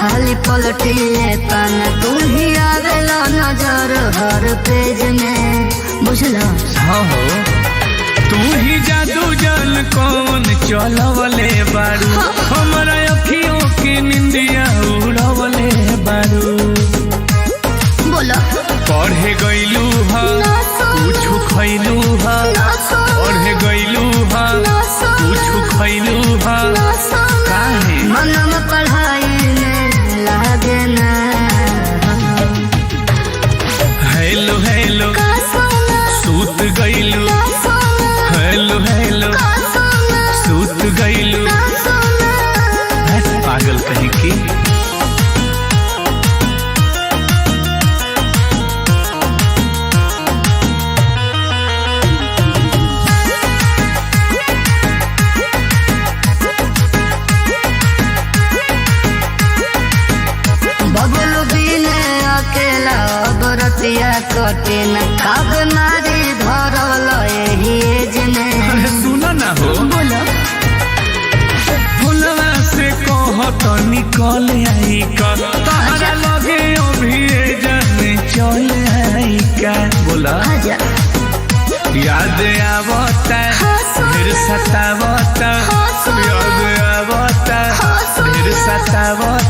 खाली पलटिए पान तू ही आवेला नजर हर पेज में बुझला। हाँ हो तू ही जादू जान कौन चलवले बारू हमारा अखियों की निंदिया उड़वले बारू। बोला पढ़े गईलू हा कुछ खैलू हा पढ़े गईलू हा कुछ खैलू हा काहे मनम पढ़ाई में लागे ना। हेलो हेलो सूत गईलू हेलो हेलो सूत गईलू पागल कहीं की। बबलू बिने अकेला बरतिया कटे न खाब मारी धरल एही एजने। अरे सुना ना हो बोलो फुलवा से कहत निकल आई का तारा लगे अभी जाने चल आई का। बोला आजा याद आवता फिर सतावता याद आवता फिर सतावता